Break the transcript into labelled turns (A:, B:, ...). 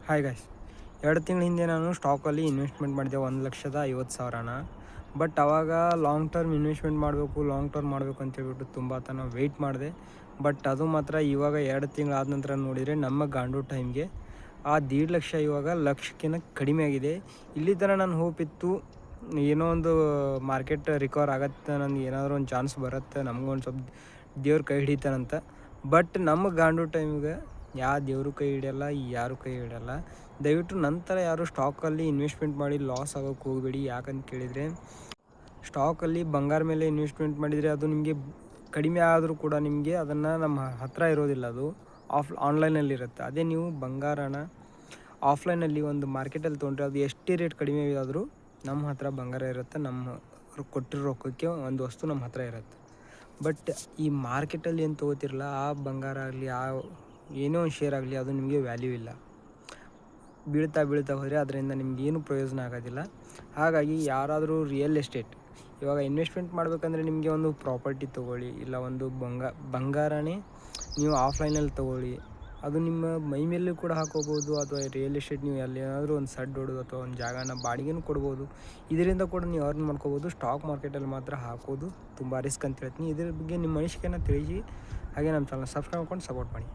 A: Hi guys, 2 ತಿಂಗಳ ಹಿಂದೆ ನಾನು ಸ್ಟಾಕಲ್ಲಿ ಇನ್ವೆಸ್ಟ್ಮೆಂಟ್ ಮಾಡಿದೆ 1,50,000. ಬಟ್ ಆವಾಗ long term investment long term ಮಾಡಬೇಕು ಅಂತೇಳ್ಬಿಟ್ಟು ತುಂಬ ತನಕ ವೆಯ್ಟ್ ಮಾಡಿದೆ. ಬಟ್ ಅದು ಮಾತ್ರ ಇವಾಗ 2 ತಿಂಗಳಾದ ನಂತರ ನೋಡಿದರೆ ನಮ್ಮ ಗಾಂಡು ಟೈಮ್ಗೆ ಆ 1,50,000 ಇವಾಗ ಲಕ್ಷಕ್ಕಿಂತ ಕಡಿಮೆ ಆಗಿದೆ. ಇಲ್ಲಿ ತನಕ ನಾನು ಹೋಪ್ ಇತ್ತು, ಏನೋ ಒಂದು ಮಾರ್ಕೆಟ್ ರಿಕವರ್ ಆಗುತ್ತೆ, ನನಗೆ ಏನಾದರೂ ಒಂದು ಚಾನ್ಸ್ ಬರುತ್ತೆ, ನಮಗೊಂದು ಸ್ವಲ್ಪ ದೇವ್ರ ಕೈ ಹಿಡಿತಾನಂತ. ಬಟ್ ನಮ್ಮ ಗಾಂಡು ಟೈಮ್ಗೆ ಯಾವ ದೇವರು ಕೈ ಹಿಡಿಯಲ್ಲ, ಯಾರು ಕೈ ಹಿಡಿಯಲ್ಲ. ದಯವಿಟ್ಟು ನಂತರ ಯಾರು ಸ್ಟಾಕಲ್ಲಿ ಇನ್ವೆಸ್ಟ್ಮೆಂಟ್ ಮಾಡಿ ಲಾಸ್ ಆಗೋಕ್ಕೆ ಹೋಗಬೇಡಿ. ಯಾಕಂತ ಕೇಳಿದರೆ, ಸ್ಟಾಕಲ್ಲಿ ಬಂಗಾರ ಮೇಲೆ ಇನ್ವೆಸ್ಟ್ಮೆಂಟ್ ಮಾಡಿದರೆ ಅದು ನಿಮಗೆ ಕಡಿಮೆ ಆದರೂ ಕೂಡ ನಿಮಗೆ ಅದನ್ನು ನಮ್ಮ ಹತ್ತಿರ ಇರೋದಿಲ್ಲ, ಅದು ಆನ್ಲೈನಲ್ಲಿರುತ್ತೆ. ಅದೇ ನೀವು ಬಂಗಾರನ ಆಫ್ಲೈನಲ್ಲಿ ಒಂದು ಮಾರ್ಕೆಟಲ್ಲಿ ತೊಗೊಂಡ್ರೆ ಅದು ಎಷ್ಟೇ ರೇಟ್ ಕಡಿಮೆ ಆದರೂ ನಮ್ಮ ಹತ್ರ ಬಂಗಾರ ಇರುತ್ತೆ, ನಮ್ಮ ಕೊಟ್ಟಿರೋ ರೊಕ್ಕಕ್ಕೆ ಒಂದು ವಸ್ತು ನಮ್ಮ ಹತ್ರ ಇರುತ್ತೆ. ಬಟ್ ಈ ಮಾರ್ಕೆಟಲ್ಲಿ ಏನು ತೊಗೋತಿರಲ್ಲ, ಆ ಬಂಗಾರ ಆಗಲಿ, ಏನೋ ಒಂದು ಶೇರ್ ಆಗಲಿ, ಅದು ನಿಮಗೆ ವ್ಯಾಲ್ಯೂ ಇಲ್ಲ. ಬೀಳ್ತಾ ಹೋದರೆ ಅದರಿಂದ ನಿಮಗೇನು ಪ್ರಯೋಜನ ಆಗೋದಿಲ್ಲ. ಹಾಗಾಗಿ ಯಾರಾದರೂ ರಿಯಲ್ ಎಸ್ಟೇಟ್ ಇವಾಗ ಇನ್ವೆಸ್ಟ್ಮೆಂಟ್ ಮಾಡಬೇಕಂದ್ರೆ ನಿಮಗೆ ಒಂದು ಪ್ರಾಪರ್ಟಿ ತೊಗೊಳ್ಳಿ, ಇಲ್ಲ ಒಂದು ಬಂಗಾರನೇ ನೀವು ಆಫ್ಲೈನಲ್ಲಿ ತೊಗೊಳ್ಳಿ. ಅದು ನಿಮ್ಮ ಮೈ ಮೇಲೂ ಕೂಡ ಹಾಕೋಬೋದು, ಅಥವಾ ರಿಯಲ್ ಎಸ್ಟೇಟ್ ನೀವು ಎಲ್ಲಿಯಾದರೂ ಒಂದು ಸಡ್ ಹೊಡೋದು ಅಥವಾ ಒಂದು ಜಾಗನ ಬಾಡಿಗೆನೂ ಕೊಡ್ಬೋದು. ಇದರಿಂದ ಕೂಡ ನೀವು ಅರ್ನ್ ಮಾಡ್ಕೋಬೋದು. ಸ್ಟಾಕ್ ಮಾರ್ಕೆಟಲ್ಲಿ ಮಾತ್ರ ಹಾಕೋದು ತುಂಬ ರಿಸ್ಕ್ ಅಂತ ಹೇಳ್ತೀನಿ. ಇದ್ರ ಬಗ್ಗೆ ನಿಮ್ಮ ಅನಿಸಿಕೆನ ತಿಳಿಸಿ. ಹಾಗೆ ನಮ್ಮ ಚಾನಲ್ ಸಬ್ಸ್ಕ್ರೈಬ್ ಮಾಡ್ಕೊಂಡು ಸಪೋರ್ಟ್ ಮಾಡಿ.